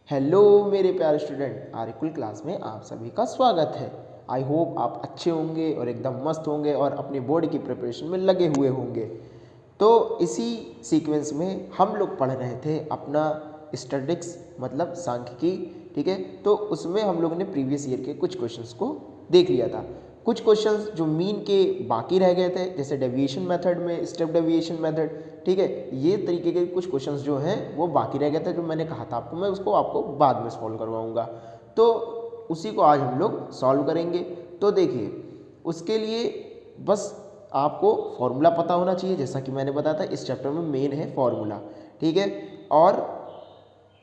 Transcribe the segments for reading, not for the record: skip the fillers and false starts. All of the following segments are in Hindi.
हेलो मेरे प्यारे स्टूडेंट, आर्यकुल क्लास में आप सभी का स्वागत है। आई होप आप अच्छे होंगे और एकदम मस्त होंगे और अपनी बोर्ड की प्रिपरेशन में लगे हुए होंगे। तो इसी सीक्वेंस में हम लोग पढ़ रहे थे अपना स्टैटिस्टिक्स मतलब सांख्यिकी, ठीक है। तो उसमें हम लोगों ने प्रीवियस ईयर के कुछ क्वेश्चंस को देख लिया था। कुछ क्वेश्चंस जो मीन के बाकी रह गए थे, जैसे डेविएशन मेथड में स्टेप डेविएशन मेथड, ठीक है। ये तरीके के कुछ क्वेश्चंस जो हैं वो बाकी रह गए थे, जो मैंने कहा था आपको मैं उसको आपको बाद में सॉल्व करवाऊंगा। तो उसी को आज हम लोग सॉल्व करेंगे। तो देखिए, उसके लिए बस आपको फॉर्मूला पता होना चाहिए, जैसा कि मैंने बताया था इस चैप्टर में मेन है फॉर्मूला, ठीक है। और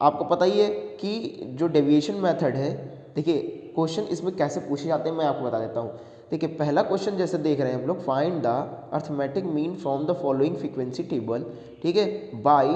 आपको पता ही है कि जो डेविएशन मेथड है, देखिए क्वेश्चन इसमें कैसे पूछे जाते हैं मैं आपको बता देता हूँ। देखिए पहला क्वेश्चन जैसे देख रहे हैं हम लोग, find the arithmetic mean from the following frequency table, ठीक है, बाय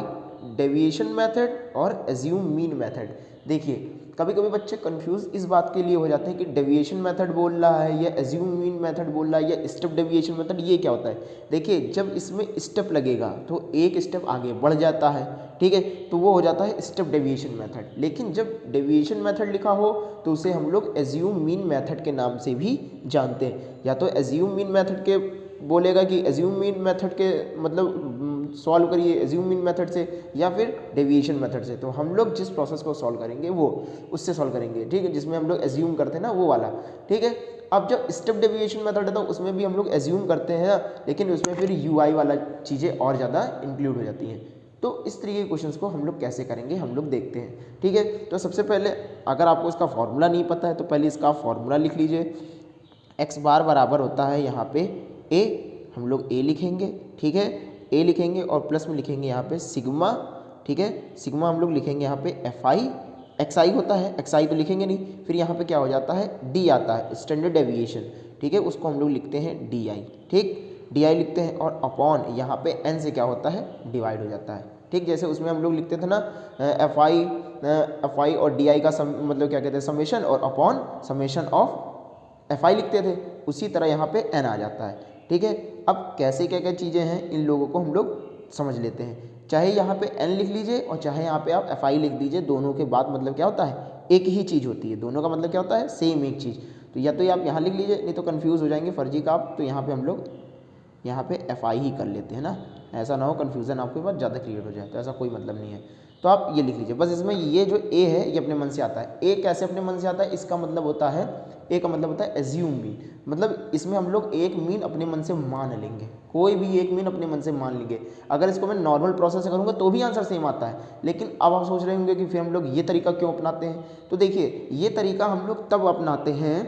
डेविएशन मेथड और एज्यूम मीन मेथड। देखिए कभी कभी बच्चे कंफ्यूज इस बात के लिए हो जाते हैं कि डेविएशन मेथड बोल रहा है या एज्यूम मीन मेथड बोल रहा है या स्टेप डेविएशन मेथड, ये क्या होता है। देखिए जब इसमें स्टेप लगेगा तो एक स्टेप आगे बढ़ जाता है, ठीक है, तो वो हो जाता है स्टेप डेविएशन मेथड। लेकिन जब डेविएशन मेथड लिखा हो तो उसे हम लोग एज्यूम मीन मेथड के नाम से भी जानते हैं। या तो एज्यूम मीन मेथड के बोलेगा कि एज्यूम मीन मेथड के मतलब सॉल्व करिए एज्यूम मीन मेथड से, या फिर डेविएशन मेथड से। तो हम लोग जिस प्रोसेस को सॉल्व करेंगे वो उससे सॉल्व करेंगे, ठीक है, जिसमें हम लोग एज्यूम करते हैं ना वो वाला, ठीक है। अब जब स्टेप डेविएशन मेथड है तो उसमें भी हम लोग एज्यूम करते हैं, लेकिन उसमें फिर यूआई वाला चीज़ें और ज़्यादा इंक्लूड हो जाती हैं। तो इस तरीके के क्वेश्चंस को हम लोग कैसे करेंगे हम लोग देखते हैं, ठीक है। तो सबसे पहले अगर आपको इसका फॉर्मूला नहीं पता है तो पहले इसका फॉर्मूला लिख लीजिए। एक्स बार बराबर होता है यहाँ पे ए, हम लोग ए लिखेंगे, ठीक है, ए लिखेंगे और प्लस में लिखेंगे यहाँ पे सिग्मा, ठीक है। सिग्मा हम लोग लिखेंगे यहाँ पे एफ आई, एक्स आई होता है, एक्स आई तो लिखेंगे नहीं, फिर यहाँ पे क्या हो जाता है डी आता है, स्टैंडर्ड डेविएशन, ठीक है, उसको हम लोग लिखते हैं डी आई, ठीक, डी आई लिखते हैं और अपॉन यहाँ पे एन से क्या होता है डिवाइड हो जाता है, ठीक। जैसे उसमें हम लोग लिखते थे ना एफ आई और डी आई का मतलब क्या कहते हैं समेशन, और upon summation of F I लिखते थे, उसी तरह यहाँ पे एन आ जाता है, ठीक है। अब कैसे क्या क्या चीज़ें हैं इन लोगों को हम लोग समझ लेते हैं। चाहे यहाँ पे एन लिख लीजिए और चाहे यहाँ पे आप एफ आई लिख दीजिए, दोनों के बाद मतलब क्या होता है एक ही चीज़ होती है, दोनों का मतलब क्या होता है सेम एक चीज़। तो या तो आप यहाँ लिख लीजिए, नहीं तो कन्फ्यूज़ हो जाएंगे फर्जी का आप, तो यहाँ पे हम लोग यहाँ पे एफ आई ही कर लेते हैं ना, ऐसा ना हो कन्फ्यूज़न आपके पास ज़्यादा क्लियर हो जाए, तो ऐसा कोई मतलब नहीं है। तो आप ये लिख लीजिए बस। इसमें ये जो ए है ये अपने मन से आता है। ए कैसे अपने मन से आता है, इसका मतलब होता है, ए का मतलब होता है एज्यूम मीन, मतलब इसमें हम लोग एक मीन अपने मन से मान लेंगे, कोई भी एक मीन अपने मन से मान लेंगे। अगर इसको मैं नॉर्मल प्रोसेस से करूँगा तो भी आंसर सेम आता है, लेकिन अब आप सोच रहे होंगे कि फिर हम लोग ये तरीका क्यों अपनाते हैं। तो देखिए ये तरीका हम लोग तब अपनाते हैं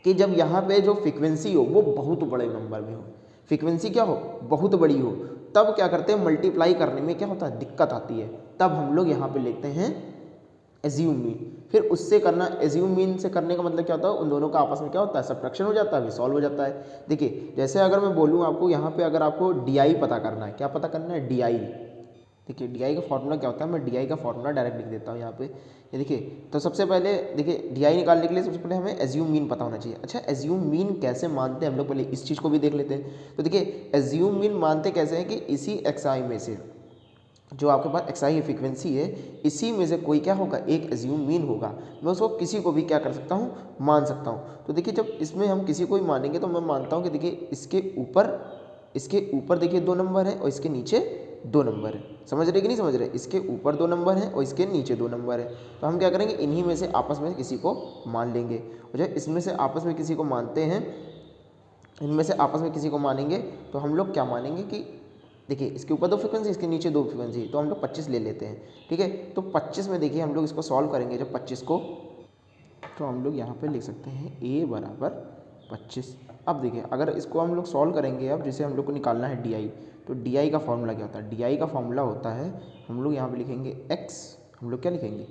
कि जब यहाँ पे जो फ्रीक्वेंसी हो वो बहुत बड़े नंबर में हो, फ्रीक्वेंसी क्या हो बहुत बड़ी हो, तब क्या करते हैं मल्टीप्लाई करने में क्या होता है दिक्कत आती है, तब हम लोग यहाँ पे लेते हैं एज्यूम मीन। फिर उससे करना, एज्यूम मीन से करने का मतलब क्या होता है उन दोनों का आपस में क्या होता है सब्ट्रैक्शन हो जाता है, फिर सॉल्व हो जाता है। देखिए जैसे अगर मैं बोलूँ आपको यहाँ पे अगर आपको डी आई पता करना है, क्या पता करना है डी आई, देखिए डी आई का फॉर्मूला क्या होता है, मैं डी आई का फॉर्मूला डायरेक्ट लिख देता हूँ यहाँ पे। ये देखिए तो सबसे पहले देखिए डी आई निकालने के लिए सबसे पहले हमें एज्यूम मीन पता होना चाहिए। अच्छा एज्यूम मीन कैसे मानते हैं हम लोग, पहले इस चीज़ को भी देख लेते हैं। तो देखिए एज्यूम मीन मानते कैसे हैं कि इसी एक्स आई में से जो आपके पास एक्स आई फ्रीक्वेंसी है, इसी में से कोई क्या होगा एक एज्यूम मीन होगा, मैं उसको किसी को भी क्या कर सकता हूँ मान सकता हूँ। तो देखिए जब इसमें हम किसी को भी मानेंगे तो मैं मानता हूँ कि देखिए इसके ऊपर देखिए 2 नंबर है और इसके नीचे 2 नंबर है, समझ रहे कि नहीं समझ रहे, इसके ऊपर 2 नंबर है और इसके नीचे 2 नंबर है। तो हम क्या करेंगे इन्हीं में से आपस में किसी को मान लेंगे, और जब इसमें से आपस में किसी को मानते हैं, इनमें से आपस में किसी को मानेंगे तो हम लोग क्या मानेंगे कि देखिए इसके ऊपर 2 फ्रीक्वेंसी इसके नीचे 2 फ्रीक्वेंसी, तो हम लोग 25 ले लेते हैं, ठीक है। तो 25 में देखिए हम लोग इसको सॉल्व करेंगे जब 25 को, तो हम लोग यहाँ पे लिख सकते हैं a बराबर 25। अब देखिए अगर इसको हम लोग सॉल्व करेंगे, अब जैसे हम लोग को निकालना है डी आई, तो डी आई का फॉर्मूला क्या होता है, डी आई का फॉर्मूला होता है हम लोग यहाँ पे लिखेंगे x, हम लोग क्या लिखेंगे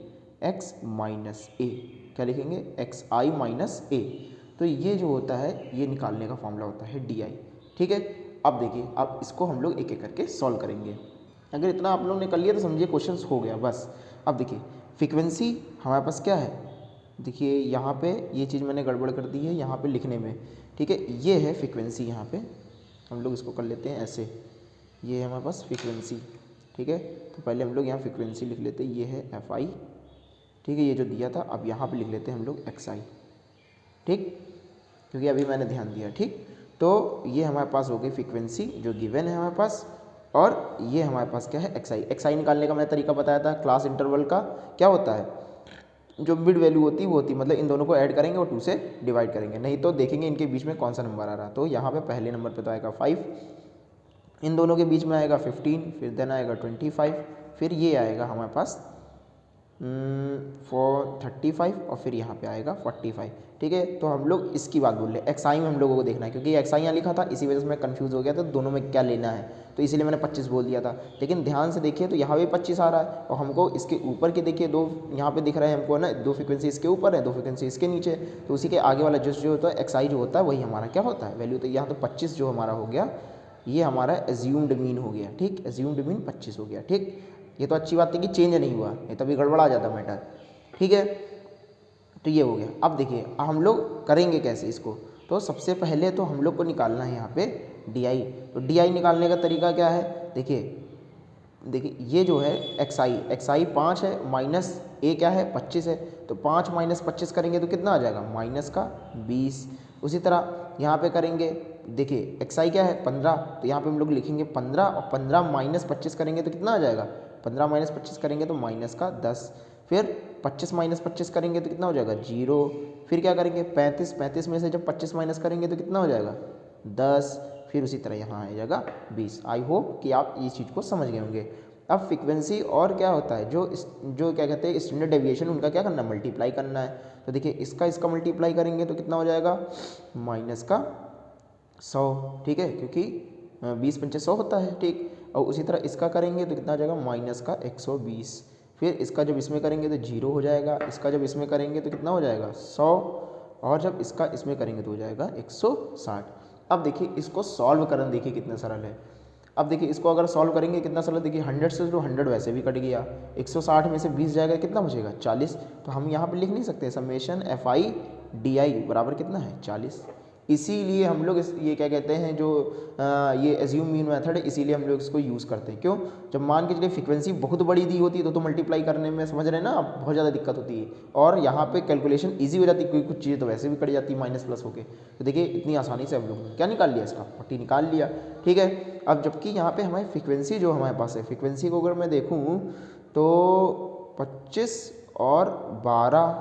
x माइनस ए, क्या लिखेंगे एक्स आई माइनस ए। तो ये जो होता है ये निकालने का फॉर्मूला होता है डी आई, ठीक है। अब देखिए अब इसको हम लोग एक एक करके सॉल्व करेंगे। अगर इतना आप लोगों ने कर लिया तो समझिए क्वेश्चन हो गया बस। अब देखिए फ्रीक्वेंसी हमारे पास क्या है, देखिए यहाँ पे ये चीज़ मैंने गड़बड़ कर दी है यहाँ पे लिखने में, ठीक है, ये है फ्रीक्वेंसी, यहाँ पे हम लोग इसको कर लेते हैं ऐसे, ये है हमारे पास फ्रीक्वेंसी, ठीक है। तो पहले हम लोग यहाँ फ्रीक्वेंसी लिख लेते हैं, ये है एफ आई, ठीक है, ये जो दिया था अब यहाँ पे लिख लेते हैं हम लोग xi, ठीक, क्योंकि अभी मैंने ध्यान दिया, ठीक। तो ये हमारे पास हो गई फ्रीक्वेंसी जो गिवन है हमारे पास, और ये हमारे पास क्या है xi निकालने का मैंने तरीका बताया था क्लास इंटरवल का। क्या होता है, जो मिड वैल्यू होती है वो होती है, मतलब इन दोनों को ऐड करेंगे और 2 से डिवाइड करेंगे, नहीं तो देखेंगे इनके बीच में कौन सा नंबर आ रहा है। तो यहाँ पे पहले नंबर पे तो आएगा 5, इन दोनों के बीच में आएगा 15, फिर देन आएगा 25, फिर ये आएगा हमारे पास 35 और फिर यहाँ पे आएगा 45, ठीक है। तो हम लोग इसकी बात बोल रहे हैं, एक्साई में हम लोगों को देखना है, क्योंकि एक्साई यहाँ लिखा था इसी वजह से मैं कंफ्यूज हो गया था दोनों में क्या लेना है, तो इसीलिए मैंने 25 बोल दिया था। लेकिन ध्यान से देखिए तो यहाँ भी 25 आ रहा है, और हमको इसके ऊपर के देखिए दो यहाँ पे दिख रहे हैं हमको ना, 2 फ्रिक्वेंसी इसके ऊपर है, 2 फ्रिक्वेंसी इसके नीचे, तो उसी के आगे वाला जो होता है एक्साई जो होता है वही हमारा क्या होता है वैल्यू। तो यहाँ तो 25 जो हमारा हो गया, ये हमारा एज्यूम्ड मीन हो गया, ठीक, एज्यूम्ड मीन 25 हो गया, ठीक। ये तो अच्छी बात है कि चेंज नहीं हुआ, नहीं तभी गड़बड़ा आ जाता मैटर, ठीक है। तो ये हो गया। अब देखिए हम लोग करेंगे कैसे इसको, तो सबसे पहले तो हम लोग को निकालना है यहाँ पे डी। तो डी निकालने का तरीका क्या है, देखिए ये जो है एक्स आई 5 है, माइनस ए क्या है 25 है, तो 5 माइनस 25 करेंगे तो कितना आ जाएगा माइनस का 20। उसी तरह यहाँ पे करेंगे, देखिए एक्स आई क्या है 15, तो यहाँ पे हम लोग लिखेंगे 15, और 15 माइनस 25 करेंगे तो कितना आ जाएगा, 15 माइनस 25 करेंगे तो माइनस का 10, फिर 25 माइनस 25 करेंगे तो कितना हो जाएगा 0, फिर क्या करेंगे 35 में से जब 25 माइनस करेंगे तो कितना हो जाएगा 10, फिर उसी तरह यहाँ आ जाएगा 20। आई होप कि आप इस चीज़ को समझ गए होंगे। अब फ्रीक्वेंसी और क्या होता है, जो क्या कहते हैं स्टैंडर्ड डेविएशन, उनका क्या करना है मल्टीप्लाई करना है। तो देखिए इसका मल्टीप्लाई करेंगे तो कितना हो जाएगा माइनस का 100, ठीक है, क्योंकि 20 पंचे 100 होता है, ठीक। और उसी तरह इसका करेंगे तो कितना आ जाएगा माइनस का 120, फिर इसका जब इसमें करेंगे तो 0 हो जाएगा, इसका जब इसमें करेंगे तो कितना हो जाएगा 100, और जब इसका इसमें करेंगे तो हो जाएगा 160। अब देखिए इसको सॉल्व करना, देखिए कितना सरल है। अब देखिए इसको अगर सॉल्व करेंगे कितना सरल, देखिए 100 से जो 100 वैसे भी कट गया, 160 में से 20 जाएगा कितना बचेगा 40। तो हम यहाँ पे लिख नहीं सकते summation F I D I बराबर कितना है 40। इसीलिए हम लोग ये क्या कहते हैं जो ये एज्यूम मीन मेथड है, इसीलिए हम लोग इसको यूज़ करते हैं। क्यों, जब मान के चलिए फ्रीक्वेंसी बहुत बड़ी दी होती है तो मल्टीप्लाई करने में समझ रहे हैं ना आप बहुत ज़्यादा दिक्कत होती है, और यहाँ पे कैलकुलेशन ईजी हो जाती है, क्योंकि कुछ चीज़ें तो वैसे भी कट जाती है माइनस प्लस होके। तो देखिए इतनी आसानी से हम लोग क्या निकाल लिया, इसका 40 निकाल लिया, ठीक है। अब जबकि यहाँ पे हमारी फ्रीक्वेंसी जो हमारे पास है, फ्रीक्वेंसी को अगर मैं देखूँ तो 25 और 12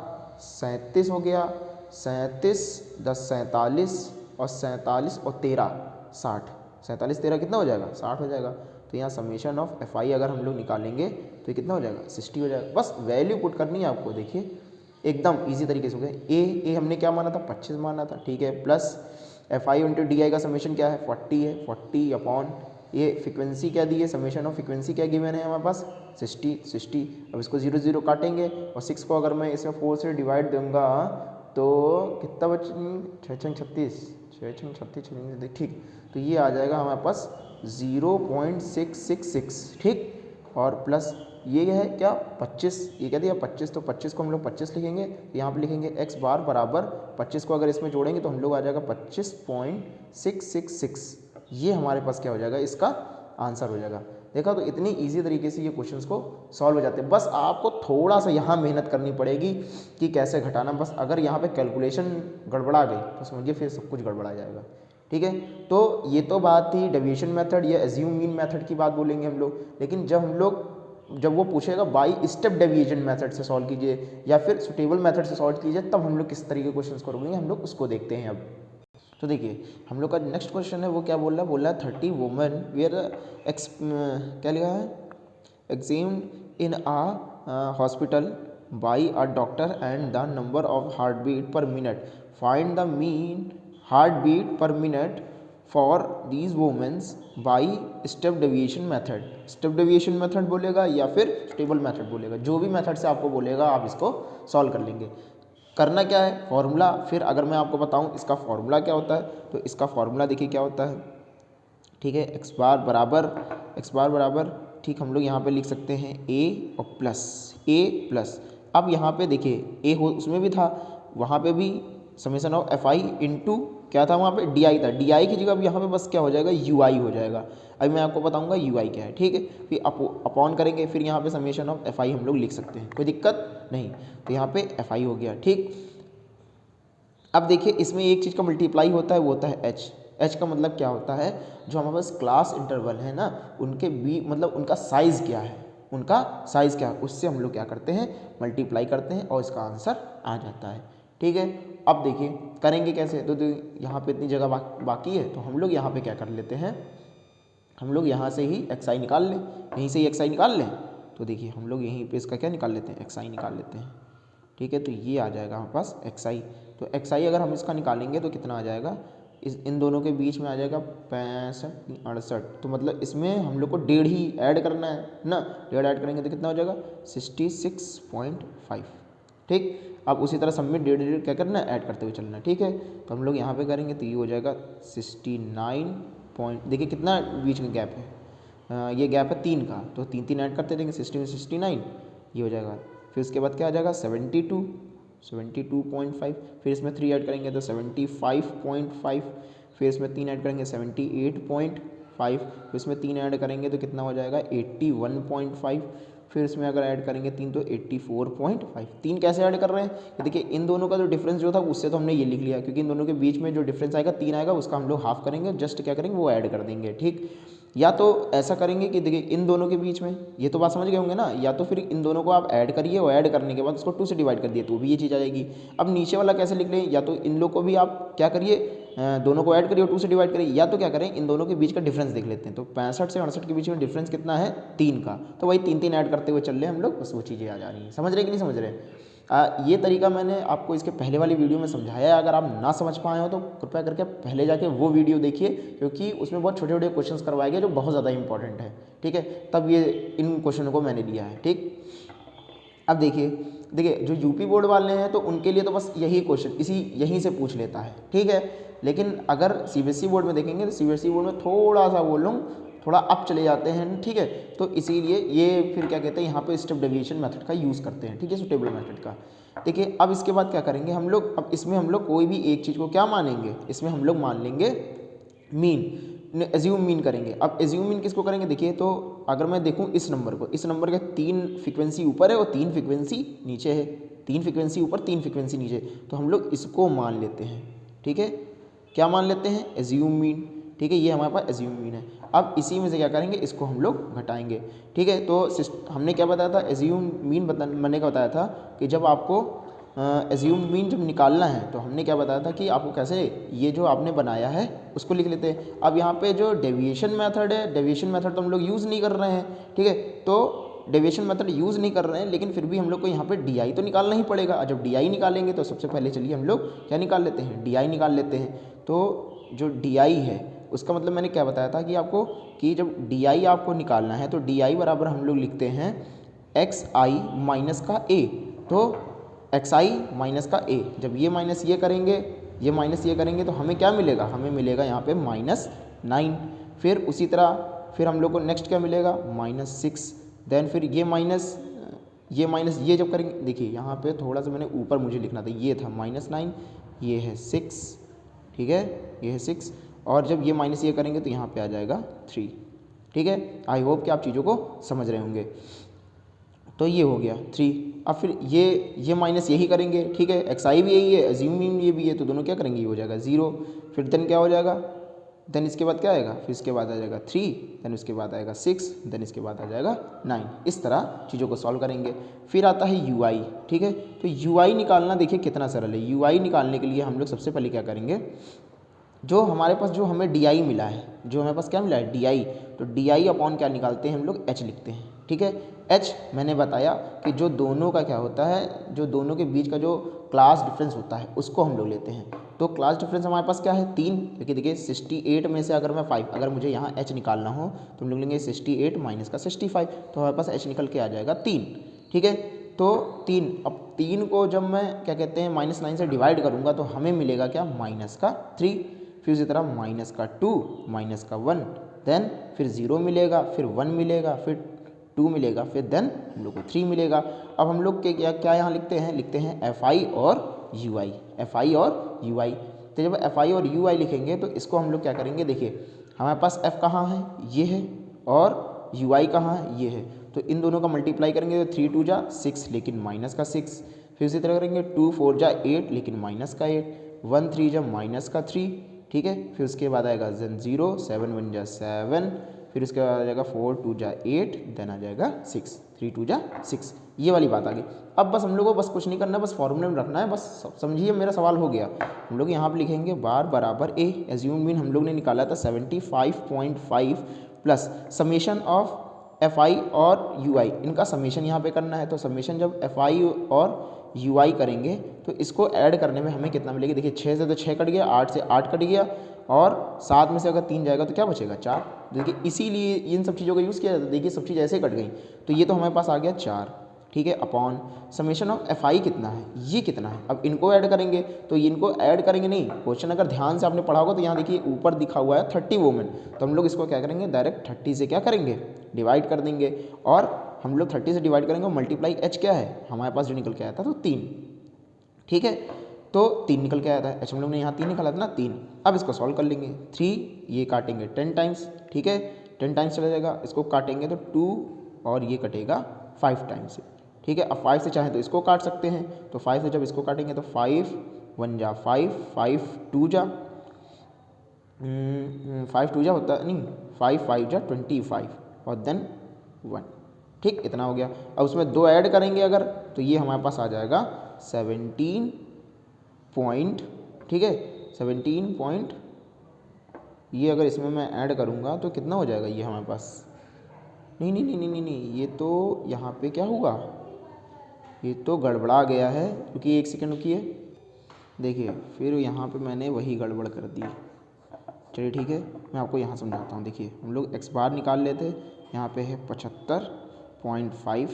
37 हो गया, 37 10 47 और 47 और 13 60, 47 13 कितना हो जाएगा 60 हो जाएगा। तो यहाँ समेशन ऑफ एफ आई अगर हम लोग निकालेंगे तो ये कितना हो जाएगा 60 हो जाएगा। बस वैल्यू पुट करनी है आपको, देखिए एकदम इजी तरीके से हो गया। ए हमने क्या माना था 25 माना था, ठीक है, plus F I into D I का समेशन क्या है 40 है, 40 अपॉन ये फ्रीक्वेंसी क्या दी है, समेशन ऑफ फ्रीक्वेंसी क्या गिवन है हमारे पास 60। अब इसको 0 0 काटेंगे, और 6 को अगर मैं इसमें 4 से डिवाइड दूंगा तो कितना बच 6 36 36, ठीक। तो ये आ जाएगा हमारे पास 0.666, ठीक। और प्लस ये है क्या 25, ये क्या दिया 25, तो 25 को हम लोग 25 लिखेंगे, तो यहाँ पे लिखेंगे x बार बराबर 25 को अगर इसमें जोड़ेंगे तो हम लोग आ जाएगा 25.666। ये हमारे पास क्या हो जाएगा, इसका आंसर हो जाएगा। देखा, तो इतनी इजी तरीके से ये क्वेश्चंस को सॉल्व हो जाते हैं। बस आपको थोड़ा सा यहाँ मेहनत करनी पड़ेगी कि कैसे घटाना, बस अगर यहाँ पे कैलकुलेशन गड़बड़ा गई तो समझिए फिर सब कुछ गड़बड़ा जाएगा, ठीक है। तो ये तो बात थी डेविएशन मेथड या एज्यूम मीन मेथड की बात बोलेंगे हम लोग। लेकिन जब वो पूछेगा बाई स्टेप डेविएशन मेथड से सॉल्व कीजिए या फिर सुटेबल मेथड से सॉल्व कीजिए, तब हम लोग किस तरीके के क्वेश्चन करेंगे हम लोग उसको देखते हैं अब। तो देखिए हम लोग का नेक्स्ट क्वेश्चन है वो क्या बोल रहा है 30 वुमेन वेयर क्या लिखा है examined in a hospital by a doctor and the number of heart beat per minute, find the mean heart beat per minute for these womens by step deviation method. Step deviation method बोलेगा या फिर स्टेबल मेथड बोलेगा, जो भी मेथड से आपको बोलेगा आप इसको सॉल्व कर लेंगे। करना क्या है फॉर्मूला, फिर अगर मैं आपको बताऊं इसका फॉर्मूला क्या होता है, तो इसका फॉर्मूला देखिए क्या होता है, ठीक है। एक्स बार बराबर ठीक हम लोग यहाँ पे लिख सकते हैं ए और प्लस। अब यहाँ पे देखिए ए हो उसमें भी था, वहाँ पे भी summation of F I into क्या था वहाँ पे डी आई था, डी आई की जगह अब यहाँ पे बस क्या हो जाएगा यू आई हो जाएगा। अभी मैं आपको बताऊँगा यू आई क्या है, ठीक है। फिर अपॉन करेंगे, फिर यहाँ पे समेशन ऑफ एफ आई हम लोग लिख सकते हैं, कोई दिक्कत नहीं, तो यहाँ पे एफ आई हो गया। ठीक, अब देखिए इसमें एक चीज़ का मल्टीप्लाई होता है, वो होता है एच। एच का मतलब क्या होता है, जो हमारे पास क्लास इंटरवल है ना, उनके बी मतलब उनका साइज़ क्या है, उनका साइज़ क्या है, उससे हम लोग क्या करते हैं, मल्टीप्लाई करते हैं और इसका आंसर आ जाता है। ठीक है, अब देखिए करेंगे कैसे, तो यहाँ पे इतनी जगह बाकी है, तो हम लोग यहाँ पे क्या कर लेते हैं, हम लोग यहाँ से ही एक्स आई निकाल लें, यहीं से ही एक्स आई निकाल लें। तो देखिए हम लोग यहीं पे इसका क्या निकाल लेते हैं, एक्स आई निकाल लेते हैं। ठीक है, तो ये आ जाएगा हमारे पास एक्स आई। तो एक्स आई अगर हम इसका निकालेंगे तो कितना आ जाएगा, इन दोनों के बीच में आ जाएगा 65 68। तो मतलब इसमें हम लोग को 1.5 ही ऐड करना है ना, 1.5 ऐड करेंगे तो कितना हो जाएगा 66.5। ठीक, अब उसी तरह सब में 1.5 क्या करना है, ऐड करते हुए चलना है। ठीक है, तो हम लोग यहाँ पे करेंगे तो ये हो जाएगा 69 पॉइंट, देखिए कितना बीच में गैप है, ये गैप है 3 का, तो 3 ऐड करते रहेंगे, 60 में 69 ये हो जाएगा। फिर उसके बाद क्या आ जाएगा 72.5, फिर इसमें 3 ऐड करेंगे तो 75.5, फिर इसमें 3 ऐड करेंगे 78.5, फिर इसमें 3 ऐड करेंगे तो कितना हो जाएगा 81.5, फिर इसमें अगर ऐड करेंगे 3 तो 84.5। 3 कैसे ऐड कर रहे हैं, देखिए इन दोनों का जो डिफरेंस जो था उससे तो हमने ये लिख लिया, क्योंकि इन दोनों के बीच में जो डिफरेंस आएगा 3 आएगा, उसका हम लोग हाफ करेंगे, जस्ट क्या करेंगे वो ऐड कर देंगे। ठीक, या तो ऐसा करेंगे कि देखिए इन दोनों के बीच में, ये तो बात समझ गए होंगे ना, या तो फिर इन दोनों को आप ऐड करिए और ऐड करने के बाद उसको 2 से डिवाइड कर दिए तो भी ये चीज़ आ जाएगी। अब नीचे वाला कैसे लिख लें, या तो इन लोग को भी आप क्या करिए, दोनों को ऐड करिए और 2 से डिवाइड करिए, या तो क्या करें इन दोनों के बीच का डिफरेंस देख लेते हैं। तो 65 से 68 के बीच में डिफरेंस कितना है 3 का, तो वही 3 ऐड करते हुए चल रहे हम लोग, बस वो चीज़ें आ जा रही हैं। समझ रहे कि नहीं समझ रहे, ये तरीका मैंने आपको इसके पहले वाली वीडियो में समझाया है। अगर आप ना समझ पाए हो तो कृपया करके पहले जाके वो वीडियो देखिए, क्योंकि उसमें बहुत छोटे छोटे क्वेश्चंस करवाए गए जो बहुत ज़्यादा इंपॉर्टेंट है। ठीक है, तब ये इन क्वेश्चनों को मैंने लिया है। ठीक, अब देखिए जो यूपी बोर्ड वाले हैं तो उनके लिए तो बस यही क्वेश्चन यहीं से पूछ लेता है। ठीक है, लेकिन अगर सीबीएसई बोर्ड में देखेंगे तो सीबीएसई बोर्ड में थोड़ा सा वो लोग थोड़ा अप चले जाते हैं। ठीक है, तो इसीलिए ये फिर क्या कहते हैं, यहाँ पे स्टेप डेविएशन मेथड का यूज़ करते हैं। ठीक है, सुटेबल मेथड का। देखिए अब इसके बाद क्या करेंगे हम लोग, अब इसमें हम लोग कोई भी एक चीज़ को क्या मानेंगे, इसमें हम लोग मान लेंगे मीन, एज्यूम मीन करेंगे। अब एज्यूम मीन किसको करेंगे, देखिए तो अगर मैं देखूँ इस नंबर को, इस नंबर के 3 फ्रीक्वेंसी ऊपर है और 3 फ्रीक्वेंसी नीचे है, 3 फ्रीक्वेंसी ऊपर 3 फ्रीक्वेंसी नीचे, तो हम लोग इसको मान लेते हैं। ठीक है, क्या मान लेते हैं, एज्यूम मीन। ठीक है, ये हमारे पास एज्यूम मीन है। अब इसी में से क्या करेंगे, इसको हम लोग घटाएंगे। ठीक है, तो हमने क्या बताया था, एज्यूम मीन मैंने क्या बताया था कि जब आपको एज्यूम मीन जब निकालना है तो हमने क्या बताया था कि आपको कैसे, ये जो आपने बनाया है उसको लिख लेते हैं। अब यहाँ पे जो डेविएशन मेथड है, डेविएशन मेथड तो हम लोग यूज़ नहीं कर रहे हैं। ठीक है, तो डेविएशन मेथड यूज़ नहीं कर रहे हैं, लेकिन फिर भी हम लोग को यहाँ पे डी तो निकालना ही पड़ेगा। जब डी निकालेंगे तो सबसे पहले चलिए हम लोग क्या निकाल लेते हैं, डी निकाल लेते हैं। तो जो डी है उसका मतलब मैंने क्या बताया था कि आपको, कि जब डी आपको निकालना है तो डी बराबर हम लोग लिखते हैं एक्स आई माइनस का ए। तो एक्स आई माइनस का ए, जब ये माइनस ये करेंगे, ये माइनस ये करेंगे तो हमें क्या मिलेगा, हमें मिलेगा यहाँ पे -9। फिर उसी तरह फिर हम लोग को नेक्स्ट क्या मिलेगा -6। देन फिर ये माइनस ये जब करेंगे, देखिए यहाँ पे थोड़ा सा मैंने ऊपर मुझे लिखना था, ये था -9, ये है 6। ठीक है, ये है 6, और जब ये माइनस ये करेंगे तो यहाँ पे आ जाएगा 3। ठीक है, आई होप कि आप चीज़ों को समझ रहे होंगे। तो ये हो गया 3। अब फिर ये माइनस यही करेंगे। ठीक है, एक्स आई भी यही है, एज्यूमिंग ये भी है, तो दोनों क्या करेंगे, ये हो जाएगा 0। फिर देन क्या हो जाएगा, देन इसके बाद क्या आएगा, फिर इसके बाद आ जाएगा 3, देन उसके बाद आएगा 6, देन इसके बाद आ जाएगा 9। इस तरह चीज़ों को सॉल्व करेंगे। फिर आता है यू आई। ठीक है, तो यू आई निकालना देखिए कितना सरल है। यू आई निकालने के लिए हम लोग सबसे पहले क्या करेंगे, जो हमारे पास जो हमें डी मिला है, जो हमारे पास क्या मिला है डी, तो डी अपॉन क्या निकालते हैं हम लोग, एच लिखते हैं। ठीक है, एच मैंने बताया कि जो दोनों का क्या होता है, जो दोनों के बीच का जो क्लास डिफरेंस होता है उसको हम लोग लेते हैं। तो क्लास डिफरेंस हमारे पास क्या है 3, क्योंकि देखिए 68 में से अगर मैं 5, अगर मुझे यहाँ एच निकालना हो तो हम लोग लेंगे 68 माइनस का 65, तो हमारे पास एच निकल के आ जाएगा 3। ठीक है, तो 3, अब 3 को जब मैं क्या कहते हैं -9 से डिवाइड करूँगा तो हमें मिलेगा क्या -3। फिर इसी तरह -2, -1, देन फिर 0 मिलेगा, फिर 1 मिलेगा, फिर 2 मिलेगा, फिर देन हम लोग को 3 मिलेगा। अब हम लोग के क्या यहाँ लिखते हैं एफ आई और यू आई, एफ आई और यू आई। तो जब एफ आई और यू आई लिखेंगे तो इसको हम लोग क्या करेंगे, देखिए हमारे पास एफ कहाँ है, ये है, और यू आई कहाँ है, ये है। तो इन दोनों का मल्टीप्लाई करेंगे तो 3 2 जा 6 लेकिन माइनस का 6, फिर उसी तरह करेंगे 2 4 जा 8 लेकिन माइनस का 8, 1 3 जा माइनस का 3, ठीक है। फिर उसके बाद आएगा देन 0, 7 1 जा 7, फिर उसके बाद आ जाएगा 4 2 जा 8, देन आ जाएगा 6, 3 2 जा 6, ये वाली बात आ गई। अब बस हम लोग को बस कुछ नहीं करना, बस फॉर्मूले में रखना है, बस समझिए मेरा सवाल हो गया। हम लोग यहाँ पे लिखेंगे बार बराबर ए, एज्यूम मीन हम लोग ने निकाला था 75.5 plus summation of F I और यू आई, इनका समेशन यहाँ पे करना है। तो समेशन जब एफ आई और यू आई करेंगे तो इसको ऐड करने में हमें कितना मिलेगा, देखिए 6 से तो 6 कट गया, 8 से 8 कट गया, और 7 में से अगर 3 जाएगा तो क्या बचेगा 4। देखिए इसीलिए इन सब चीज़ों का यूज़ किया जाता है। देखिए सब चीज़ ऐसे कट गई, तो ये तो हमारे पास आ गया 4, ठीक है, upon summation of F I कितना है, ये कितना है। अब इनको ऐड करेंगे, तो इनको ऐड करेंगे नहीं, क्वेश्चन अगर ध्यान से आपने पढ़ा होगा तो यहाँ देखिए ऊपर दिखा हुआ है 30 वोमेन, तो हम लोग इसको क्या करेंगे, डायरेक्ट 30 से क्या करेंगे, डिवाइड कर देंगे, और हम लोग 30 से डिवाइड करेंगे और मल्टीप्लाई एच क्या है हमारे पास जो निकल के आया था तो 3, ठीक है, तो 3 निकल के आया था, एच हम लोग ने यहाँ 3 निकाला था ना 3। अब इसको सॉल्व कर लेंगे, 3 ये काटेंगे 10 टाइम्स, ठीक है, 10 टाइम्स चला जाएगा, इसको काटेंगे तो 2 और ये कटेगा 5 टाइम्स, ठीक है। अब 5 से चाहें तो इसको काट सकते हैं, तो 5 से जब इसको काटेंगे तो 5 1 जा 5, 5 2 जा 5 2 जा होता नहीं, 5 5 जा 25 और देन 1, ठीक, इतना हो गया। अब उसमें 2 ऐड करेंगे अगर, तो ये हमारे पास आ जाएगा 17 पॉइंट, ठीक है, 17 पॉइंट, ये अगर इसमें मैं ऐड करूँगा तो कितना हो जाएगा ये हमारे पास, नहीं नहीं नहीं नहीं नहीं नहीं, ये तो यहाँ पे क्या हुआ, ये तो गड़बड़ा गया है, क्योंकि 1 सेकंड रुकिए, देखिए फिर यहाँ पे मैंने वही गड़बड़ कर दी। चलिए ठीक है, मैं आपको यहाँ समझाता हूँ। देखिए हम लोग एक्स बार निकाल लेते, यहाँ पे है 75.5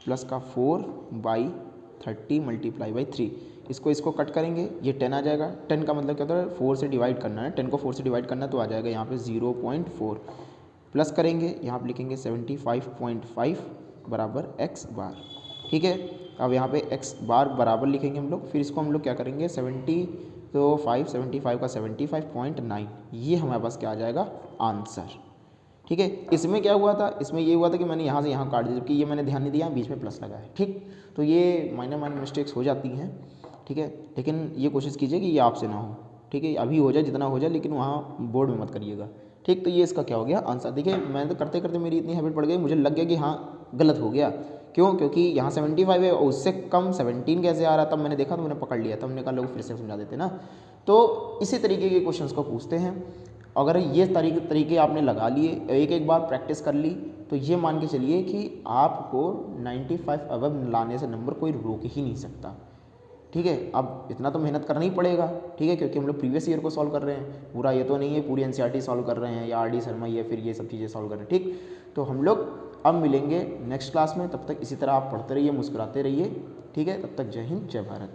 प्लस का 4/30 मल्टीप्लाई बाई 3, इसको कट करेंगे, ये 10 आ जाएगा। 10 का मतलब क्या होता है, 4 से डिवाइड करना है, 10 को 4 से डिवाइड करना है, तो आ जाएगा यहाँ पे 0.4, प्लस करेंगे, यहाँ पे लिखेंगे 75.5 बराबर एक्स बार, ठीक है। अब यहाँ पे एक्स बार बराबर लिखेंगे हम लोग, फिर इसको हम लोग क्या करेंगे 70, तो 75 का 75.9, ये हमारे पास क्या आ जाएगा आंसर, ठीक है। इसमें क्या हुआ था, इसमें ये हुआ था कि मैंने यहाँ से यहाँ काट दिया, जबकि ये मैंने ध्यान नहीं दिया, बीच में प्लस लगा है, ठीक। तो ये माइनर मिस्टेक्स हो जाती हैं, ठीक है, लेकिन ये कोशिश कीजिए कि ये आपसे ना हो, ठीक है, अभी हो जाए जितना हो जाए, लेकिन वहाँ बोर्ड में मत करिएगा, ठीक। तो ये इसका क्या हो गया आंसर। देखिए मैंने तो करते करते मेरी इतनी हैबिट पड़ गई, मुझे लग गया कि हाँ गलत हो गया, क्यों, क्योंकि यहाँ 75 है और उससे कम 17 कैसे आ रहा, तब मैंने देखा तो मैंने पकड़ लिया, तब हमने कहा लोग फिर से समझा देते ना। तो इसी तरीके के क्वेश्चंस को पूछते हैं, अगर ये तरीके आपने लगा लिए, एक बार प्रैक्टिस कर ली, तो ये मान के चलिए कि आपको 95 अबव लाने से नंबर कोई रोक ही नहीं सकता, ठीक है। अब इतना तो मेहनत करना ही पड़ेगा, ठीक है, क्योंकि हम लोग प्रीवियस ईयर को सॉल्व कर रहे हैं, पूरा ये तो नहीं है पूरी एनसीईआरटी सॉल्व कर रहे हैं या आरडी शर्मा या फिर ये सब चीज़ें सॉल्व कर रहे हैं, ठीक। तो हम लोग अब मिलेंगे नेक्स्ट क्लास में, तब तक इसी तरह आप पढ़ते रहिए, मुस्कुराते रहिए, ठीक है। तब तक जय हिंद जय भारत।